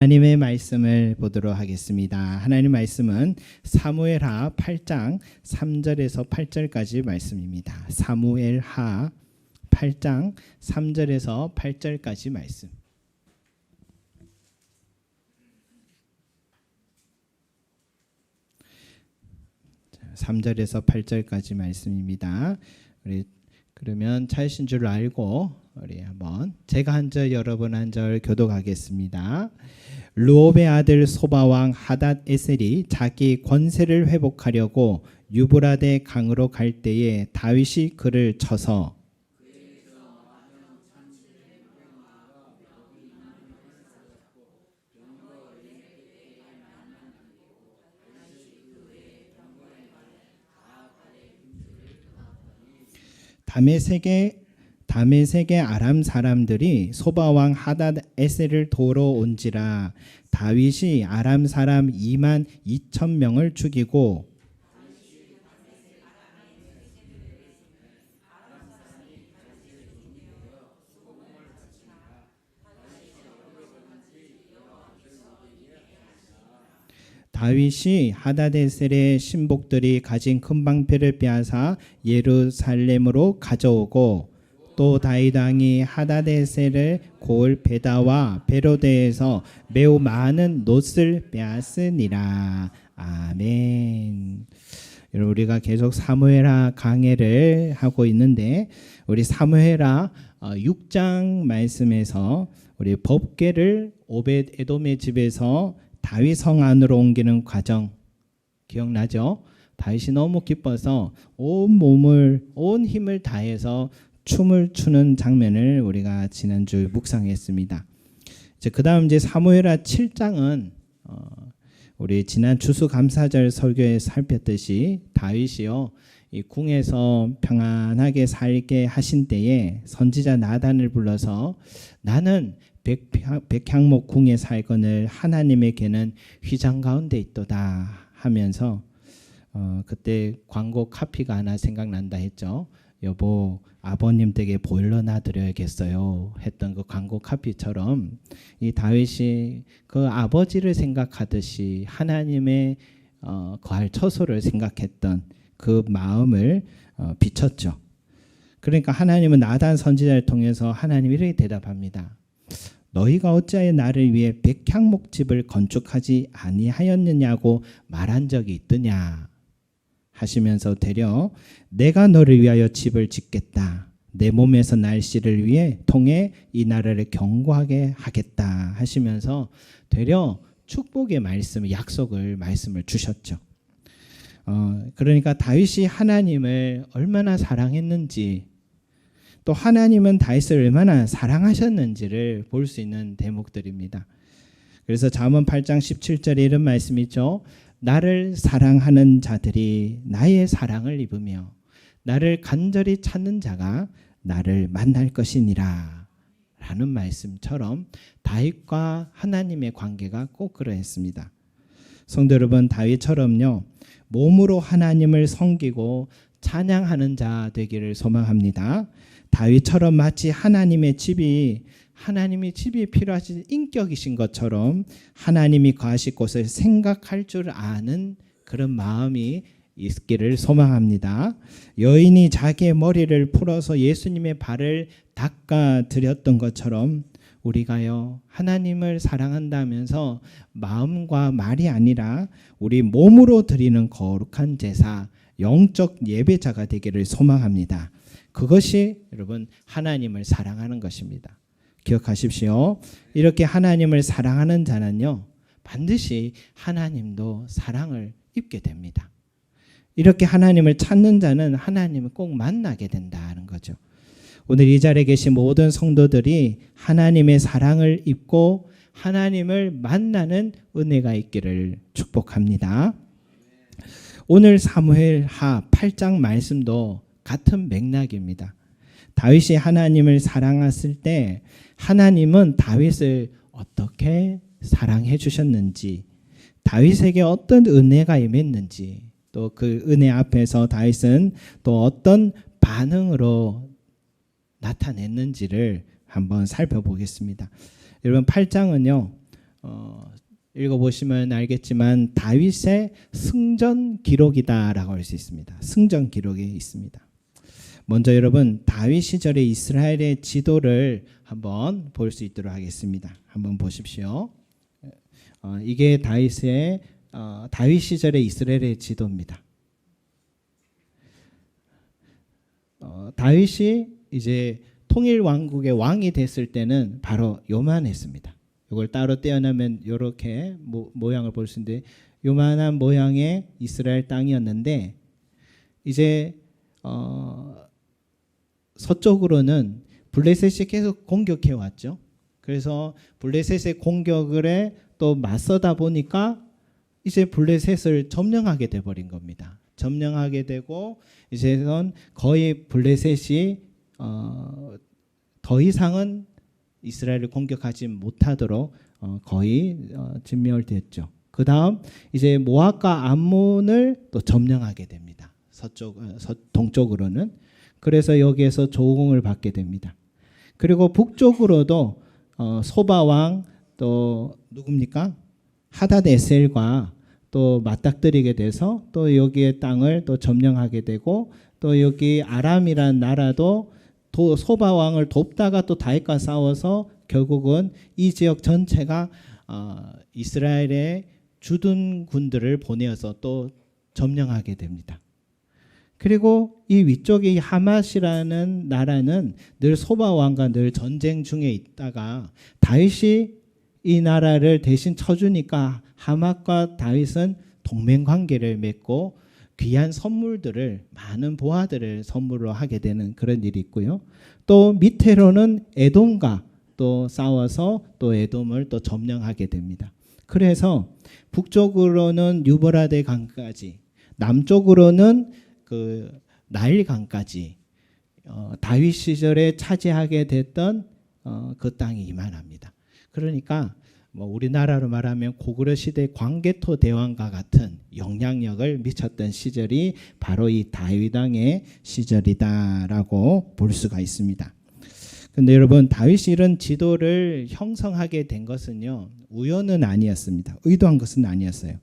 하나님의 말씀을 보도록 하겠습니다. 하나님의 말씀은 사무엘하 8장 3절에서 8절까지 말씀입니다. 사무엘하 8장 3절에서 8절까지 말씀. 자, 3절에서 8절까지 말씀입니다. 우리 그러면 찾으신 줄 알고 우리 한번 제가 한 절 여러분 한 절 교독하겠습니다. 르홉의 아들 소바왕 하닷 에셀이 자기 권세를 회복하려고 유브라데 강으로 갈 때에 다윗이 그를 쳐서 다메섹의 아람 사람들이 소바왕 하닷 에셀을 도러 온지라 다윗이 아람 사람 2만 2천 명을 죽이고 다윗이 하닷에셀의 신복들이 가진 큰 방패를 빼앗아 예루살렘으로 가져오고 또 다윗 왕이 하닷에셀을 고을 베다와 베로데에서 매우 많은 놋을 빼앗으니라. 아멘. 여러분, 우리가 계속 사무엘하 강해를 하고 있는데 우리 사무엘하 6장 말씀에서 우리 법궤를 오벳 에돔의 집에서 다윗 성 안으로 옮기는 과정 기억나죠? 다윗이 너무 기뻐서 온 힘을 다해서 춤을 추는 장면을 우리가 지난주 묵상했습니다. 그 다음 이제 사무엘하 7장은 우리 지난 추수감사절 설교에 살폈듯이 다윗이요 이 궁에서 평안하게 살게 하신 때에 선지자 나단을 불러서 나는 백향목 궁에 살거늘 하나님에게는 휘장 가운데 있도다 하면서 그때 광고 카피가 하나 생각난다 했죠. 여보 아버님 댁에 보일러 놔드려야겠어요 했던 그 광고 카피처럼 이 다윗이 그 아버지를 생각하듯이 하나님의 거할 처소를 생각했던 그 마음을 비췄죠. 그러니까 하나님은 나단 선지자를 통해서 하나님이 이렇게 대답합니다. 너희가 어찌하여 나를 위해 백향목집을 건축하지 아니하였느냐고 말한 적이 있더냐 하시면서 되려 내가 너를 위하여 집을 짓겠다. 내 몸에서 날씨를 위해 통해 이 나라를 견고하게 하겠다 하시면서 되려 축복의 말씀, 말씀을 주셨죠. 그러니까 다윗이 하나님을 얼마나 사랑했는지 또 하나님은 다윗을 얼마나 사랑하셨는지를 볼 수 있는 대목들입니다. 그래서 잠언 8장 17절에 이런 말씀이 있죠. 나를 사랑하는 자들이 나의 사랑을 입으며 나를 간절히 찾는 자가 나를 만날 것이니라 라는 말씀처럼 다윗과 하나님의 관계가 꼭 그러했습니다. 성도 여러분, 다윗처럼요 몸으로 하나님을 섬기고 찬양하는 자 되기를 소망합니다. 다윗처럼 마치 하나님이 집이 필요하신 인격이신 것처럼 하나님이 거하실 곳을 생각할 줄 아는 그런 마음이 있기를 소망합니다. 여인이 자기의 머리를 풀어서 예수님의 발을 닦아 드렸던 것처럼 우리가요 하나님을 사랑한다면서 마음과 말이 아니라 우리 몸으로 드리는 거룩한 제사, 영적 예배자가 되기를 소망합니다. 그것이 여러분 하나님을 사랑하는 것입니다. 기억하십시오. 이렇게 하나님을 사랑하는 자는요 반드시 하나님도 사랑을 입게 됩니다. 이렇게 하나님을 찾는 자는 하나님을 꼭 만나게 된다는 거죠. 오늘 이 자리에 계신 모든 성도들이 하나님의 사랑을 입고 하나님을 만나는 은혜가 있기를 축복합니다. 오늘 사무엘하 8장 말씀도 같은 맥락입니다. 다윗이 하나님을 사랑했을 때 하나님은 다윗을 어떻게 사랑해 주셨는지, 다윗에게 어떤 은혜가 임했는지, 또 그 은혜 앞에서 다윗은 또 어떤 반응으로 나타냈는지를 한번 살펴보겠습니다. 여러분 8장은요 읽어보시면 알겠지만 다윗의 승전 기록이다라고 할 수 있습니다. 승전 기록에 있습니다. 먼저 여러분 다윗 시절의 이스라엘의 지도를 한번 볼 수 있도록 하겠습니다. 한번 보십시오. 이게 다윗 시절의 이스라엘의 지도입니다. 다윗이 이제 통일 왕국의 왕이 됐을 때는 바로 요만했습니다. 이걸 따로 떼어내면 이렇게 모양을 볼 수 있는데 요만한 모양의 이스라엘 땅이었는데 이제 서쪽으로는 블레셋이 계속 공격해 왔죠. 그래서 블레셋의 공격을 또 맞서다 보니까 이제 블레셋을 점령하게 돼 버린 겁니다. 점령하게 되고 이제는 거의 블레셋이 더 이상은 이스라엘을 공격하지 못하도록 거의 진멸됐죠. 그 다음 이제 모압과 암몬을 또 점령하게 됩니다. 동쪽으로는. 그래서 여기에서 조공을 받게 됩니다. 그리고 북쪽으로도 소바왕 또 누굽니까? 하닷에셀과 또 맞닥뜨리게 돼서 또 여기의 땅을 또 점령하게 되고 또 여기 아람이란 나라도 소바왕을 돕다가 또 다윗과 싸워서 결국은 이 지역 전체가 이스라엘의 주둔 군들을 보내어서 또 점령하게 됩니다. 그리고 이 위쪽에 이 하맛이라는 나라는 늘 소바왕과 늘 전쟁 중에 있다가 다윗이 이 나라를 대신 쳐주니까 하맛과 다윗은 동맹 관계를 맺고 귀한 선물들을 많은 보화들을 선물로 하게 되는 그런 일이 있고요. 또 밑으로는 에돔과 또 싸워서 또 에돔을 또 점령하게 됩니다. 그래서 북쪽으로는 유브라데 강까지, 남쪽으로는 그 나일 강까지 다윗 시절에 차지하게 됐던 그 땅이 이만합니다. 그러니까 뭐 우리나라로 말하면 고구려 시대 광개토 대왕과 같은 영향력을 미쳤던 시절이 바로 이 다윗 왕의 시절이다라고 볼 수가 있습니다. 근데 여러분 다윗이 이런 지도를 형성하게 된 것은요 우연은 아니었습니다. 의도한 것은 아니었어요.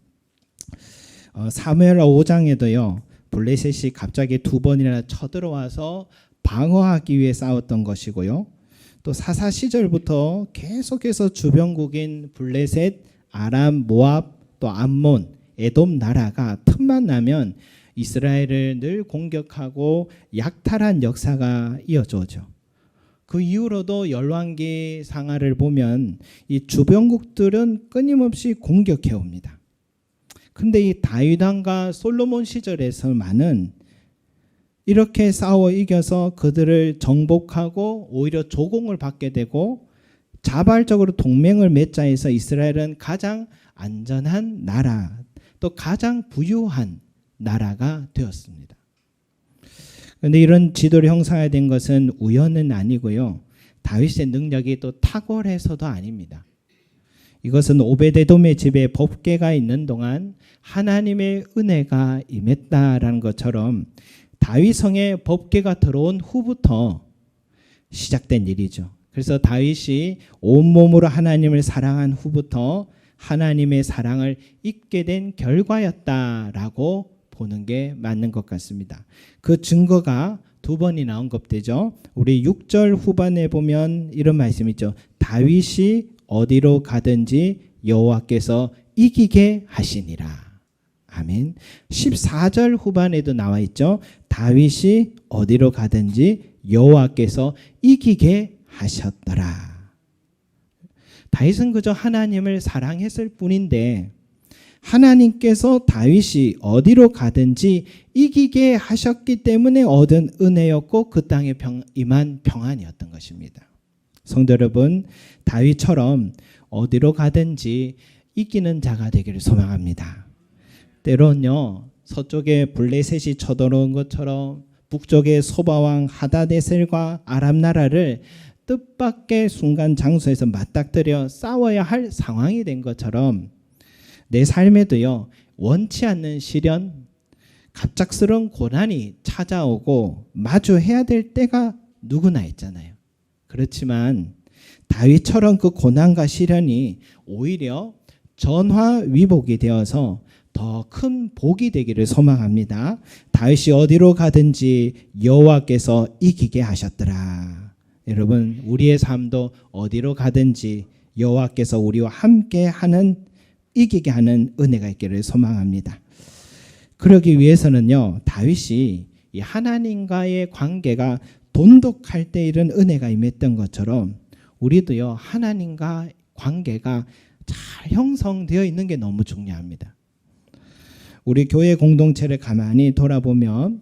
사무엘 5장에도요 블레셋이 갑자기 두 번이나 쳐들어와서 방어하기 위해 싸웠던 것이고요. 또 사사 시절부터 계속해서 주변국인 블레셋, 아람, 모압, 또 암몬, 에돔 나라가 틈만 나면 이스라엘을 늘 공격하고 약탈한 역사가 이어져 오죠. 그 이후로도 열왕기 상하를 보면 이 주변국들은 끊임없이 공격해 옵니다. 근데 이 다윗 왕과 솔로몬 시절에서만은 이렇게 싸워 이겨서 그들을 정복하고 오히려 조공을 받게 되고 자발적으로 동맹을 맺자 해서 이스라엘은 가장 안전한 나라, 또 가장 부유한 나라가 되었습니다. 그런데 이런 지도를 형성하게 것은 우연은 아니고요. 다윗의 능력이 또 탁월해서도 아닙니다. 이것은 오베데돔의 집에 법궤가 있는 동안 하나님의 은혜가 임했다라는 것처럼 다윗 성에 법궤가 들어온 후부터 시작된 일이죠. 그래서 다윗이 온몸으로 하나님을 사랑한 후부터 하나님의 사랑을 입게 된 결과였다라고 보는 게 맞는 것 같습니다. 그 증거가 두 번이 나온 겁되죠. 우리 6절 후반에 보면 이런 말씀이 있죠. 다윗이 어디로 가든지 여호와께서 이기게 하시니라. 아멘. 14절 후반에도 나와 있죠. 다윗이 어디로 가든지 여호와께서 이기게 하셨더라. 다윗은 그저 하나님을 사랑했을 뿐인데 하나님께서 다윗이 어디로 가든지 이기게 하셨기 때문에 얻은 은혜였고 그 땅에 임한 평안이었던 것입니다. 성도 여러분, 다윗처럼 어디로 가든지 이기는 자가 되기를 소망합니다. 때론요 서쪽에 블레셋이 쳐들어온 것처럼 북쪽에 소바왕 하닷에셀과 아람 나라를 뜻밖의 순간 장소에서 맞닥뜨려 싸워야 할 상황이 된 것처럼 내 삶에도요 원치 않는 시련, 갑작스러운 고난이 찾아오고 마주해야 될 때가 누구나 있잖아요. 그렇지만 다윗처럼 그 고난과 시련이 오히려 전화위복이 되어서 더 큰 복이 되기를 소망합니다. 다윗이 어디로 가든지 여호와께서 이기게 하셨더라. 여러분, 우리의 삶도 어디로 가든지 여호와께서 우리와 함께 하는, 이기게 하는 은혜가 있기를 소망합니다. 그러기 위해서는요, 다윗이 이 하나님과의 관계가 돈독할 때 이런 은혜가 임했던 것처럼 우리도요, 하나님과 관계가 잘 형성되어 있는 게 너무 중요합니다. 우리 교회 공동체를 가만히 돌아보면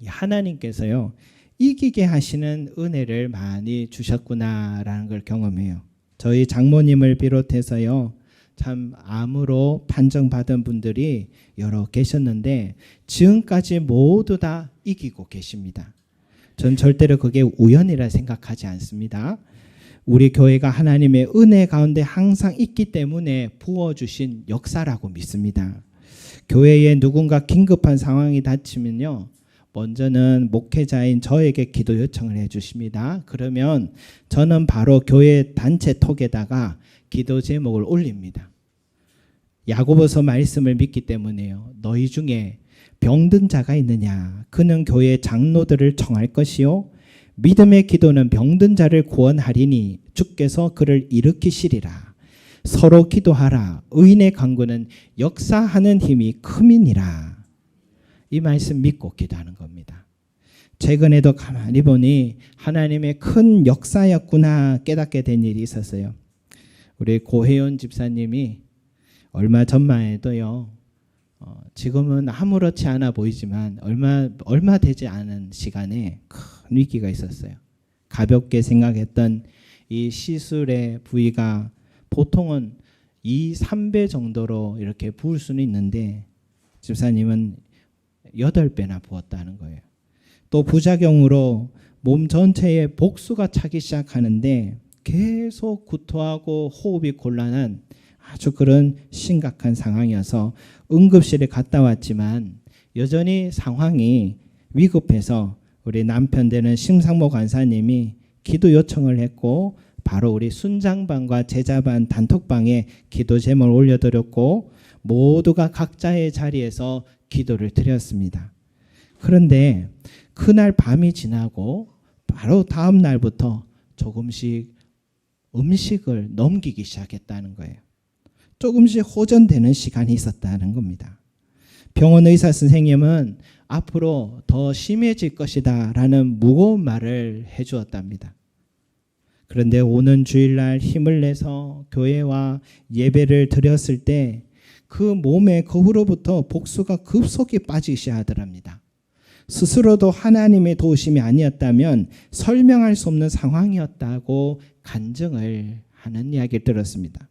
하나님께서요, 이기게 하시는 은혜를 많이 주셨구나라는 걸 경험해요. 저희 장모님을 비롯해서요, 참 암으로 판정받은 분들이 여러 계셨는데 지금까지 모두 다 이기고 계십니다. 전 절대로 그게 우연이라 생각하지 않습니다. 우리 교회가 하나님의 은혜 가운데 항상 있기 때문에 부어주신 역사라고 믿습니다. 교회에 누군가 긴급한 상황이 닥치면요, 먼저는 목회자인 저에게 기도 요청을 해주십니다. 그러면 저는 바로 교회 단체 톡에다가 기도 제목을 올립니다. 야고보서 말씀을 믿기 때문에요. 너희 중에 병든 자가 있느냐? 그는 교회 장로들을 청할 것이요, 믿음의 기도는 병든 자를 구원하리니 주께서 그를 일으키시리라. 서로 기도하라. 의인의 간구는 역사하는 힘이 큼이니라. 이 말씀 믿고 기도하는 겁니다. 최근에도 가만히 보니 하나님의 큰 역사였구나 깨닫게 된 일이 있었어요. 우리 고혜연 집사님이 얼마 전만 해도요, 지금은 아무렇지 않아 보이지만 얼마 되지 않은 시간에 큰 위기가 있었어요. 가볍게 생각했던 이 시술의 부위가 보통은 2, 3배 정도로 이렇게 부을 수는 있는데 집사님은 8배나 부었다는 거예요. 또 부작용으로 몸 전체에 복수가 차기 시작하는데 계속 구토하고 호흡이 곤란한 아주 그런 심각한 상황이어서 응급실에 갔다 왔지만 여전히 상황이 위급해서 우리 남편 되는 심상모 간사님이 기도 요청을 했고 바로 우리 순장반과 제자반 단톡방에 기도 제목을 올려드렸고 모두가 각자의 자리에서 기도를 드렸습니다. 그런데 그날 밤이 지나고 바로 다음 날부터 조금씩 음식을 넘기기 시작했다는 거예요. 조금씩 호전되는 시간이 있었다는 겁니다. 병원 의사 선생님은 앞으로 더 심해질 것이다 라는 무거운 말을 해주었답니다. 그런데 오는 주일날 힘을 내서 교회와 예배를 드렸을 때 그 몸에 그후로부터 복수가 급속히 빠지기 시작하더랍니다. 스스로도 하나님의 도우심이 아니었다면 설명할 수 없는 상황이었다고 간증을 하는 이야기를 들었습니다.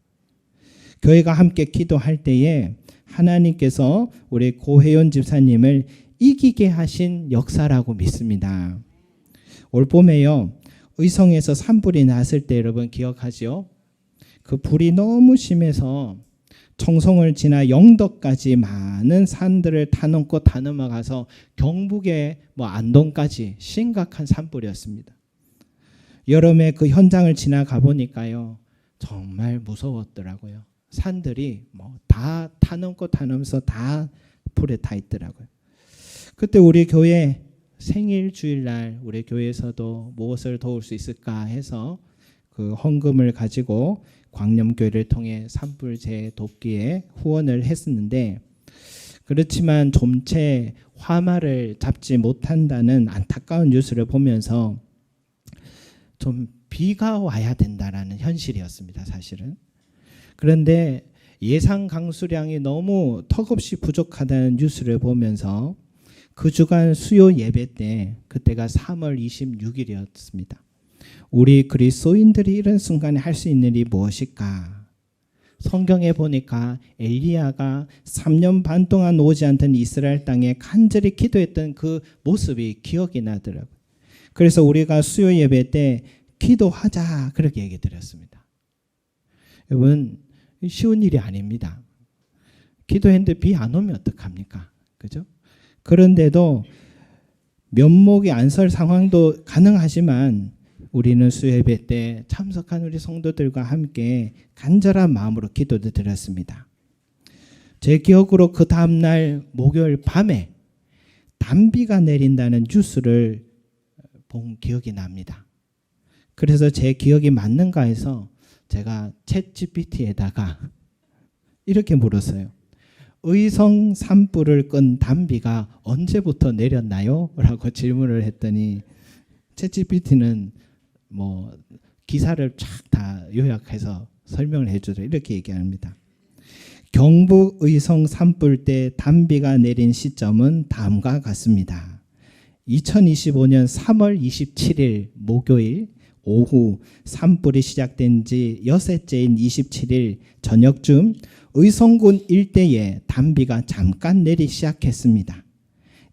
교회가 함께 기도할 때에 하나님께서 우리 고혜연 집사님을 이기게 하신 역사라고 믿습니다. 올 봄에요, 의성에서 산불이 났을 때 여러분 기억하죠? 그 불이 너무 심해서 청송을 지나 영덕까지 많은 산들을 타넘고 다넘어가서 경북의 안동까지 심각한 산불이었습니다. 여름에 그 현장을 지나가 보니까요, 정말 무서웠더라고요. 산들이 다 타넘고 타넘어서 다 불에 타 있더라고요. 그때 우리 교회 생일 주일날 우리 교회에서도 무엇을 도울 수 있을까 해서 그 헌금을 가지고 광염교회를 통해 산불재 돕기에 후원을 했었는데, 그렇지만 좀채 화마를 잡지 못한다는 안타까운 뉴스를 보면서 좀 비가 와야 된다라는 현실이었습니다, 사실은. 그런데 예상 강수량이 너무 턱없이 부족하다는 뉴스를 보면서 그 주간 수요 예배 때, 그때가 3월 26일이었습니다. 우리 그리스도인들이 이런 순간에 할 수 있는 일이 무엇일까? 성경에 보니까 엘리야가 3년 반 동안 오지 않던 이스라엘 땅에 간절히 기도했던 그 모습이 기억이 나더라고요. 그래서 우리가 수요 예배 때 기도하자 그렇게 얘기 드렸습니다. 여러분, 쉬운 일이 아닙니다. 기도했는데 비 안 오면 어떡합니까? 그죠? 그런데도 면목이 안 설 상황도 가능하지만 우리는 수요예배 때 참석한 우리 성도들과 함께 간절한 마음으로 기도를 드렸습니다. 제 기억으로 그 다음날 목요일 밤에 단비가 내린다는 뉴스를 본 기억이 납니다. 그래서 제 기억이 맞는가 해서 제가 챗GPT에다가 이렇게 물었어요. 의성 산불을 끈 단비가 언제부터 내렸나요? 라고 질문을 했더니 챗GPT는 뭐 기사를 쫙 다 요약해서 설명을 해주더라 이렇게 얘기합니다. 경북 의성 산불 때 단비가 내린 시점은 다음과 같습니다. 2025년 3월 27일 목요일 오후 산불이 시작된 지 여섯째인 27일 저녁쯤 의성군 일대에 단비가 잠깐 내리기 시작했습니다.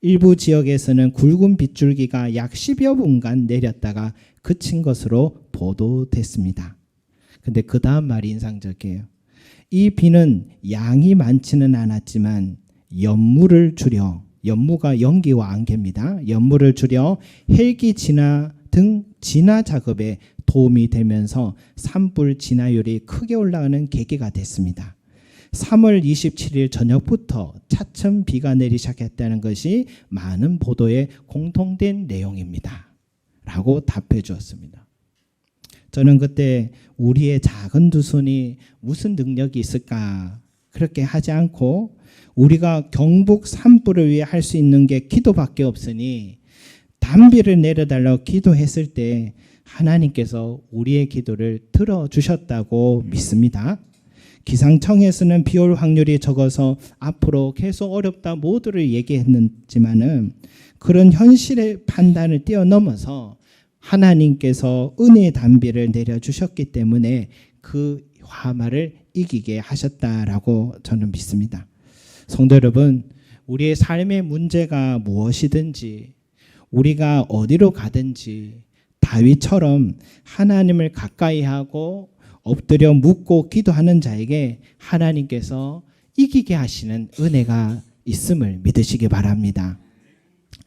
일부 지역에서는 굵은 빗줄기가 약 10여 분간 내렸다가 그친 것으로 보도됐습니다. 근데 그 다음 말이 인상적이에요. 이 비는 양이 많지는 않았지만 연무를 줄여, 연무가 연기와 안개입니다. 연무를 줄여 헬기 진화 등 진화 작업에 도움이 되면서 산불 진화율이 크게 올라가는 계기가 됐습니다. 3월 27일 저녁부터 차츰 비가 내리기 시작했다는 것이 많은 보도에 공통된 내용입니다. 라고 답해 주었습니다. 저는 그때 우리의 작은 두 손이 무슨 능력이 있을까 그렇게 하지 않고 우리가 경북 산불을 위해 할 수 있는 게 기도밖에 없으니 단비를 내려달라고 기도했을 때 하나님께서 우리의 기도를 들어주셨다고 믿습니다. 기상청에서는 비올 확률이 적어서 앞으로 계속 어렵다 모두를 얘기했지만은 그런 현실의 판단을 뛰어넘어서 하나님께서 은혜의 단비를 내려주셨기 때문에 그 화마를 이기게 하셨다라고 저는 믿습니다. 성도 여러분, 우리의 삶의 문제가 무엇이든지 우리가 어디로 가든지 다윗처럼 하나님을 가까이 하고 엎드려 묻고 기도하는 자에게 하나님께서 이기게 하시는 은혜가 있음을 믿으시기 바랍니다.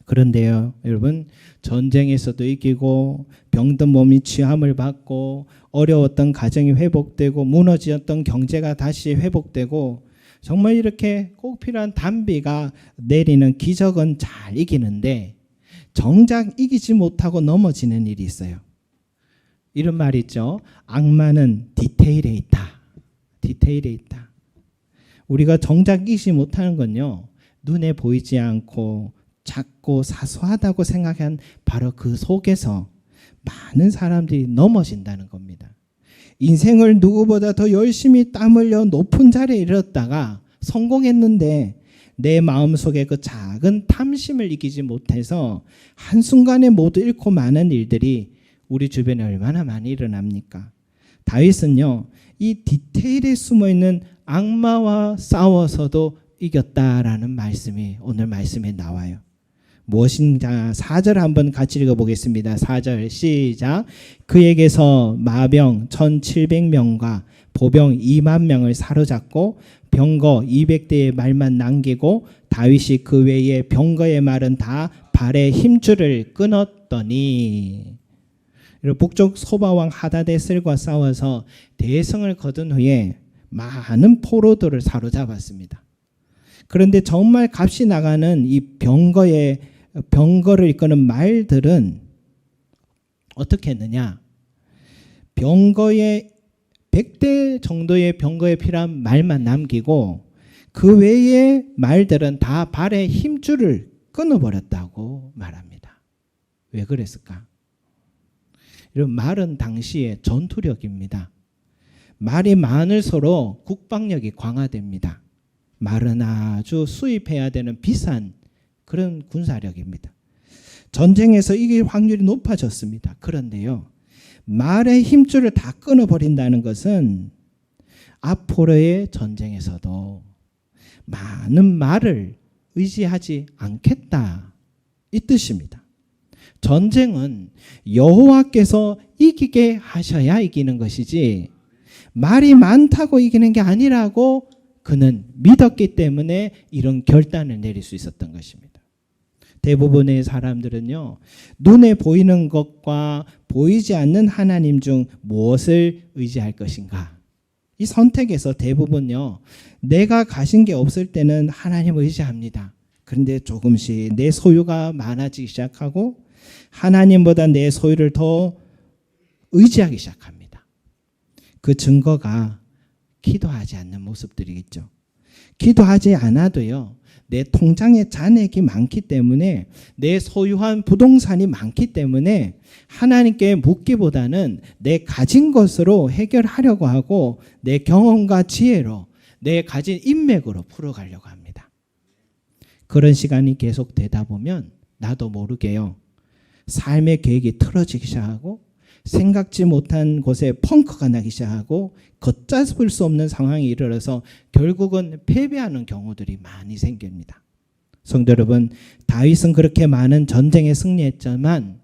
그런데요, 여러분, 전쟁에서도 이기고 병든 몸이 취함을 받고 어려웠던 가정이 회복되고 무너졌던 경제가 다시 회복되고 정말 이렇게 꼭 필요한 단비가 내리는 기적은 잘 이기는데 정작 이기지 못하고 넘어지는 일이 있어요. 이런 말이 있죠. 악마는 디테일에 있다. 디테일에 있다. 우리가 정작 이기지 못하는 건요, 눈에 보이지 않고 작고 사소하다고 생각한 바로 그 속에서 많은 사람들이 넘어진다는 겁니다. 인생을 누구보다 더 열심히 땀 흘려 높은 자리에 이르렀다가 성공했는데 내 마음속에 그 작은 탐심을 이기지 못해서 한순간에 모두 잃고 많은 일들이 우리 주변에 얼마나 많이 일어납니까? 다윗은요, 이 디테일에 숨어있는 악마와 싸워서도 이겼다라는 말씀이 오늘 말씀에 나와요. 무엇인가 4절 한번 같이 읽어보겠습니다. 4절 시작. 그에게서 마병 1700명과 보병 2만 명을 사로잡고 병거 200대의 말만 남기고 다윗이 그 외에 병거의 말은 다 발에 힘줄을 끊었더니. 북쪽 소바왕 하다데셀과 싸워서 대성을 거둔 후에 많은 포로들을 사로잡았습니다. 그런데 정말 값이 나가는 이 병거를 이끄는 말들은 어떻게 했느냐? 병거에 100대 정도의 병거에 필요한 말만 남기고 그 외의 말들은 다 발에 힘줄을 끊어버렸다고 말합니다. 왜 그랬을까? 이런 말은 당시의 전투력입니다. 말이 많을수록 국방력이 강화됩니다. 말은 아주 수입해야 되는 비싼 그런 군사력입니다. 전쟁에서 이길 확률이 높아졌습니다. 그런데요, 말의 힘줄을 다 끊어버린다는 것은 앞으로의 전쟁에서도 많은 말을 의지하지 않겠다, 이 뜻입니다. 전쟁은 여호와께서 이기게 하셔야 이기는 것이지 말이 많다고 이기는 게 아니라고 그는 믿었기 때문에 이런 결단을 내릴 수 있었던 것입니다. 대부분의 사람들은요, 눈에 보이는 것과 보이지 않는 하나님 중 무엇을 의지할 것인가? 이 선택에서 대부분요, 내가 가진 게 없을 때는 하나님을 의지합니다. 그런데 조금씩 내 소유가 많아지기 시작하고 하나님보다 내 소유를 더 의지하기 시작합니다. 그 증거가 기도하지 않는 모습들이겠죠. 기도하지 않아도요, 내 통장에 잔액이 많기 때문에, 내 소유한 부동산이 많기 때문에 하나님께 묻기보다는 내 가진 것으로 해결하려고 하고 내 경험과 지혜로, 내 가진 인맥으로 풀어가려고 합니다. 그런 시간이 계속 되다 보면 나도 모르게요, 삶의 계획이 틀어지기 시작하고 생각지 못한 곳에 펑크가 나기 시작하고 걷잡을 수 없는 상황이 이르러서 결국은 패배하는 경우들이 많이 생깁니다. 성도 여러분, 다윗은 그렇게 많은 전쟁에 승리했지만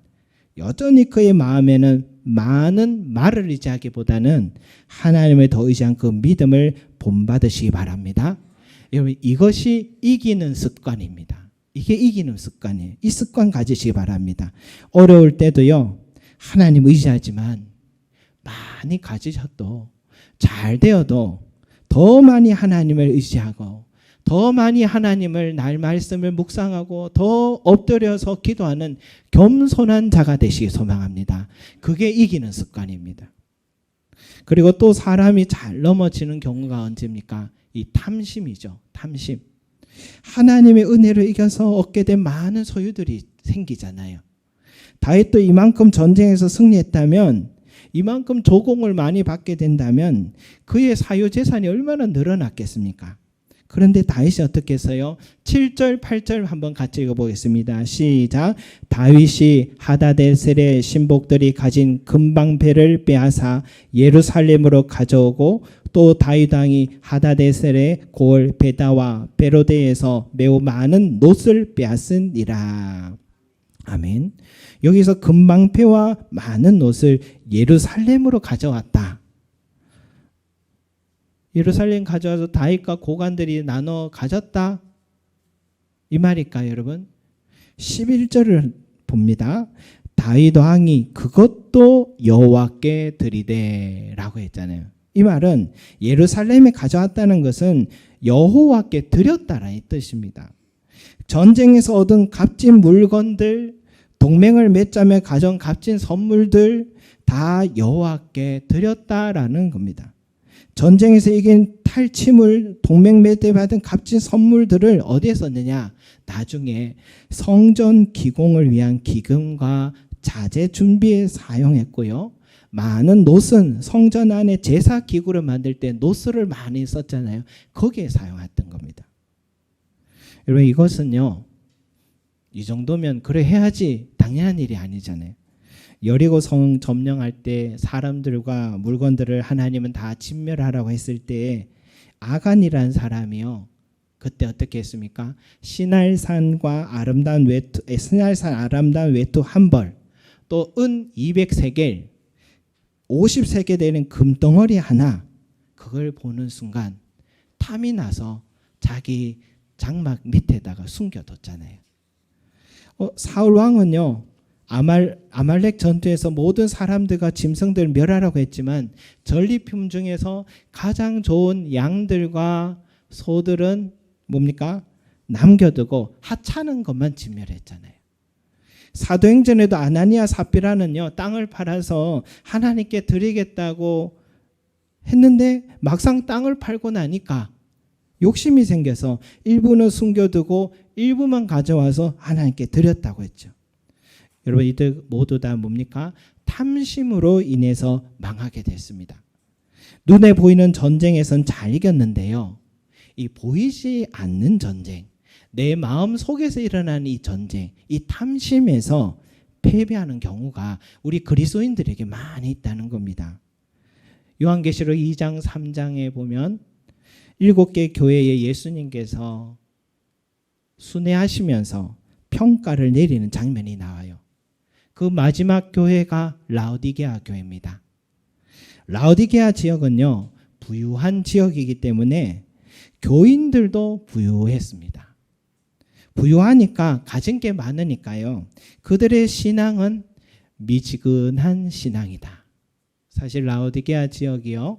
여전히 그의 마음에는 많은 말을 의지하기보다는 하나님을 더 의지한 그 믿음을 본받으시기 바랍니다. 여러분, 이것이 이기는 습관입니다. 이게 이기는 습관이에요. 이 습관 가지시기 바랍니다. 어려울 때도요, 하나님 의지하지만 많이 가지셔도, 잘 되어도 더 많이 하나님을 의지하고 더 많이 하나님을 날 말씀을 묵상하고 더 엎드려서 기도하는 겸손한 자가 되시기 소망합니다. 그게 이기는 습관입니다. 그리고 또 사람이 잘 넘어지는 경우가 언제입니까? 이 탐심이죠. 탐심. 하나님의 은혜를 이겨서 얻게 된 많은 소유들이 생기잖아요. 다윗도 이만큼 전쟁에서 승리했다면, 이만큼 조공을 많이 받게 된다면 그의 사유 재산이 얼마나 늘어났겠습니까? 그런데 다윗이 어떻게 했어요? 7절 8절 한번 같이 읽어보겠습니다. 시작. 다윗이 하다데셀의 신복들이 가진 금방패를 빼앗아 예루살렘으로 가져오고 또 다윗 왕이 하다데셀의 고을 베다와 베로데에서 매우 많은 놋을 빼앗으니라. 아멘. 여기서 금방패와 많은 놋을 예루살렘으로 가져왔다. 예루살렘 가져와서 다윗과 고관들이 나눠 가졌다, 이 말일까요, 여러분? 11절을 봅니다. 다윗 왕이 그것도 여호와께 드리되 라고 했잖아요. 이 말은 예루살렘에 가져왔다는 것은 여호와께 드렸다라는 뜻입니다. 전쟁에서 얻은 값진 물건들, 동맹을 맺자며 가져온 값진 선물들 다 여호와께 드렸다라는 겁니다. 전쟁에서 이긴 탈취물, 동맹 맺대 받은 값진 선물들을 어디에 썼느냐? 나중에 성전 기공을 위한 기금과 자재 준비에 사용했고요. 많은 놋은 성전 안에 제사 기구를 만들 때 놋을 많이 썼잖아요. 거기에 사용했던 겁니다. 여러분, 이것은요, 이 정도면 그래 해야지 당연한 일이 아니잖아요. 여리고 성 점령할 때 사람들과 물건들을 하나님은 다 진멸하라고 했을 때 아간이라는 사람이요, 그때 어떻게 했습니까? 신할산 아름다운 외투 한 벌, 또 은 200세겔, 50세겔 되는 금덩어리 하나, 그걸 보는 순간 탐이 나서 자기 장막 밑에다가 숨겨뒀잖아요. 사울 왕은요, 아말렉 전투에서 모든 사람들과 짐승들을 멸하라고 했지만 전리품 중에서 가장 좋은 양들과 소들은 뭡니까? 남겨두고 하찮은 것만 진멸했잖아요. 사도행전에도 아나니아 삽비라는요, 땅을 팔아서 하나님께 드리겠다고 했는데 막상 땅을 팔고 나니까 욕심이 생겨서 일부는 숨겨두고 일부만 가져와서 하나님께 드렸다고 했죠. 여러분, 이들 모두 다 뭡니까? 탐심으로 인해서 망하게 됐습니다. 눈에 보이는 전쟁에선 잘 이겼는데요, 이 보이지 않는 전쟁, 내 마음 속에서 일어나는 이 전쟁, 이 탐심에서 패배하는 경우가 우리 그리스도인들에게 많이 있다는 겁니다. 요한계시록 2장 3장에 보면 7개 교회에 예수님께서 순회하시면서 평가를 내리는 장면이 나와요. 그 마지막 교회가 라오디게아 교회입니다. 라오디게아 지역은요, 부유한 지역이기 때문에 교인들도 부유했습니다. 부유하니까 가진 게 많으니까요, 그들의 신앙은 미지근한 신앙이다. 사실 라오디게아 지역이요,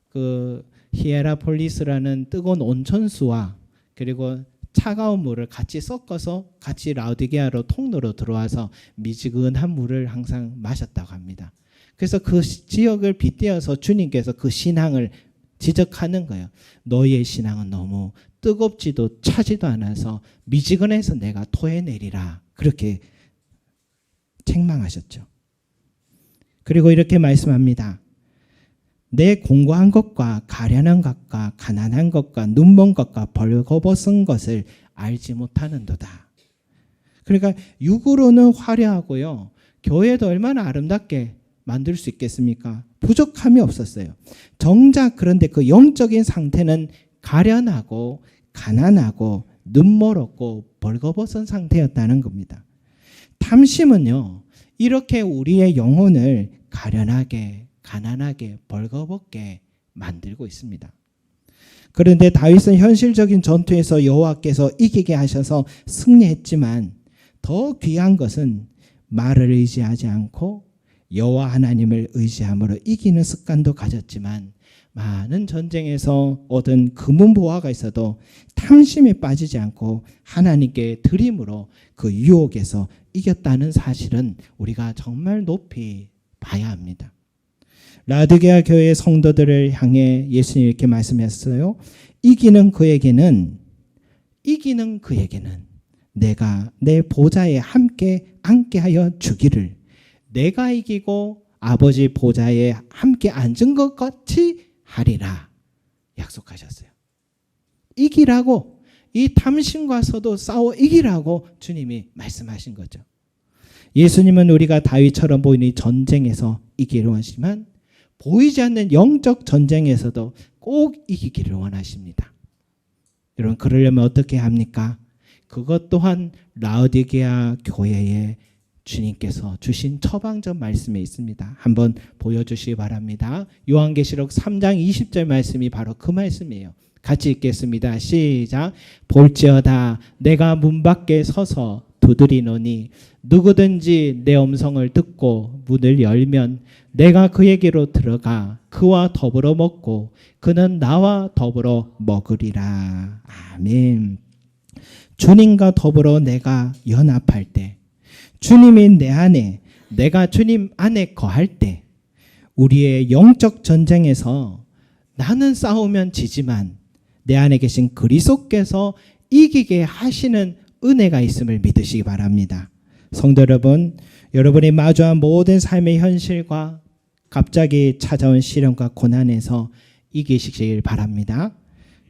그 히에라폴리스라는 뜨거운 온천수와 그리고 차가운 물을 같이 섞어서 같이 라오디게아로 통로로 들어와서 미지근한 물을 항상 마셨다고 합니다. 그래서 그 지역을 빗대어서 주님께서 그 신앙을 지적하는 거예요. 너희의 신앙은 너무 뜨겁지도 차지도 않아서 미지근해서 내가 토해내리라. 그렇게 책망하셨죠. 그리고 이렇게 말씀합니다. 내 공고한 것과 가련한 것과 가난한 것과 눈먼 것과 벌거벗은 것을 알지 못하는도다. 그러니까 육으로는 화려하고요, 교회도 얼마나 아름답게 만들 수 있겠습니까? 부족함이 없었어요. 정작 그런데 그 영적인 상태는 가련하고 가난하고 눈멀었고 벌거벗은 상태였다는 겁니다. 탐심은요, 이렇게 우리의 영혼을 가련하게 가난하게 벌거벗게 만들고 있습니다. 그런데 다윗은 현실적인 전투에서 여호와께서 이기게 하셔서 승리했지만 더 귀한 것은 말을 의지하지 않고 여호와 하나님을 의지함으로 이기는 습관도 가졌지만 많은 전쟁에서 얻은 금은보화가 있어도 탐심에 빠지지 않고 하나님께 드림으로 그 유혹에서 이겼다는 사실은 우리가 정말 높이 봐야 합니다. 라오디게아 교회의 성도들을 향해 예수님이 이렇게 말씀했어요. 이기는 그에게는 내가 내 보좌에 함께 앉게하여 주기를, 내가 이기고 아버지 보좌에 함께 앉은 것 같이 하리라 약속하셨어요. 이기라고, 이 탐심과서도 싸워 이기라고 주님이 말씀하신 거죠. 예수님은 우리가 다윗처럼 보이는 전쟁에서 이기를 원하시지만 보이지 않는 영적 전쟁에서도 꼭 이기기를 원하십니다. 여러분, 그러려면 어떻게 합니까? 그것 또한 라오디게아 교회에 주님께서 주신 처방전 말씀에 있습니다. 한번 보여주시기 바랍니다. 요한계시록 3장 20절 말씀이 바로 그 말씀이에요. 같이 읽겠습니다. 시작. 볼지어다 내가 문 밖에 서서 두드리노니 누구든지 내 음성을 듣고 문을 열면 내가 그에게로 들어가 그와 더불어 먹고 그는 나와 더불어 먹으리라. 아멘. 주님과 더불어 내가 연합할 때, 주님이 내 안에, 내가 주님 안에 거할 때, 우리의 영적 전쟁에서 나는 싸우면 지지만 내 안에 계신 그리스도께서 이기게 하시는 은혜가 있음을 믿으시기 바랍니다. 성도 여러분, 여러분이 마주한 모든 삶의 현실과 갑자기 찾아온 시련과 고난에서 이기시길 바랍니다.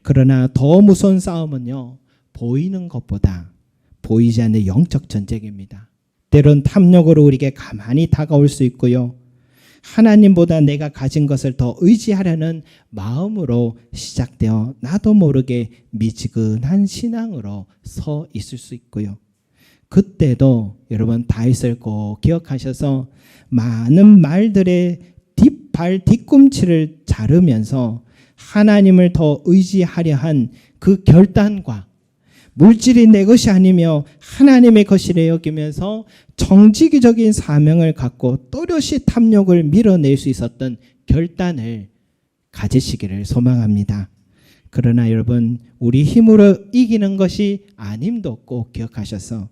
그러나 더 무서운 싸움은요, 보이는 것보다 보이지 않는 영적 전쟁입니다. 때론 탐욕으로 우리에게 가만히 다가올 수 있고요, 하나님보다 내가 가진 것을 더 의지하려는 마음으로 시작되어 나도 모르게 미지근한 신앙으로 서 있을 수 있고요. 그때도 여러분 다윗을 꼭 기억하셔서 많은 말들의 발 뒤꿈치를 자르면서 하나님을 더 의지하려 한 그 결단과 물질이 내 것이 아니며 하나님의 것이라 여기면서 정직이적인 사명을 갖고 또렷이 탐욕을 밀어낼 수 있었던 결단을 가지시기를 소망합니다. 그러나 여러분, 우리 힘으로 이기는 것이 아님도 꼭 기억하셔서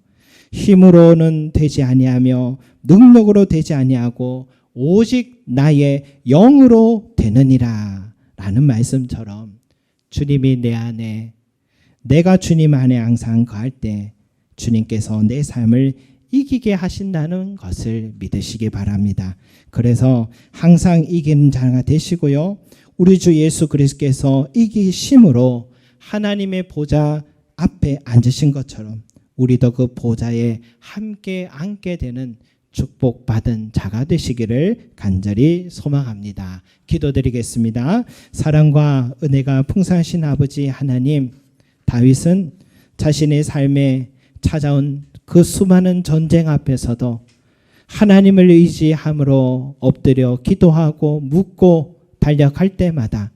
힘으로는 되지 아니하며 능력으로 되지 아니하고 오직 나의 영으로 되느니라 라는 말씀처럼 주님이 내 안에, 내가 주님 안에 항상 거할 때 주님께서 내 삶을 이기게 하신다는 것을 믿으시기 바랍니다. 그래서 항상 이기는 자가 되시고요, 우리 주 예수 그리스도께서 이기심으로 하나님의 보좌 앞에 앉으신 것처럼 우리도 그 보좌에 함께 앉게 되는 축복받은 자가 되시기를 간절히 소망합니다. 기도드리겠습니다. 사랑과 은혜가 풍성하신 아버지 하나님, 다윗은 자신의 삶에 찾아온 그 수많은 전쟁 앞에서도 하나님을 의지함으로 엎드려 기도하고 묻고 달려갈 때마다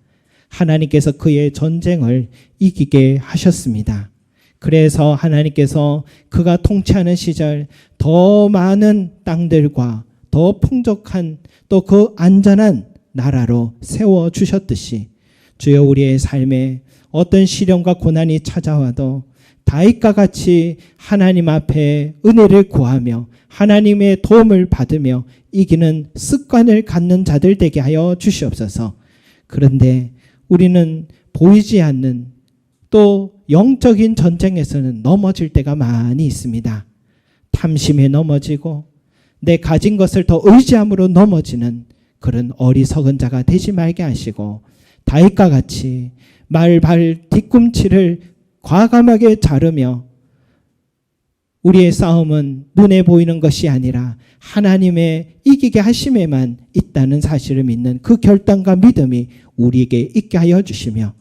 하나님께서 그의 전쟁을 이기게 하셨습니다. 그래서 하나님께서 그가 통치하는 시절 더 많은 땅들과 더 풍족한 또 그 안전한 나라로 세워주셨듯이 주여 우리의 삶에 어떤 시련과 고난이 찾아와도 다윗과 같이 하나님 앞에 은혜를 구하며 하나님의 도움을 받으며 이기는 습관을 갖는 자들 되게 하여 주시옵소서. 그런데 우리는 보이지 않는 또 영적인 전쟁에서는 넘어질 때가 많이 있습니다. 탐심에 넘어지고 내 가진 것을 더 의지함으로 넘어지는 그런 어리석은 자가 되지 말게 하시고 다윗과 같이 발 뒤꿈치를 과감하게 자르며 우리의 싸움은 눈에 보이는 것이 아니라 하나님의 이기게 하심에만 있다는 사실을 믿는 그 결단과 믿음이 우리에게 있게 하여 주시며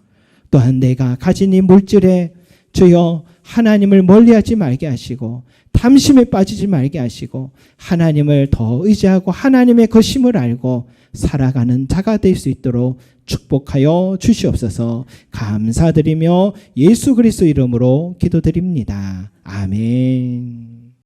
또한 내가 가진 이 물질에 주여 하나님을 멀리하지 말게 하시고 탐심에 빠지지 말게 하시고 하나님을 더 의지하고 하나님의 것임을 알고 살아가는 자가 될 수 있도록 축복하여 주시옵소서. 감사드리며 예수 그리스도 이름으로 기도드립니다. 아멘.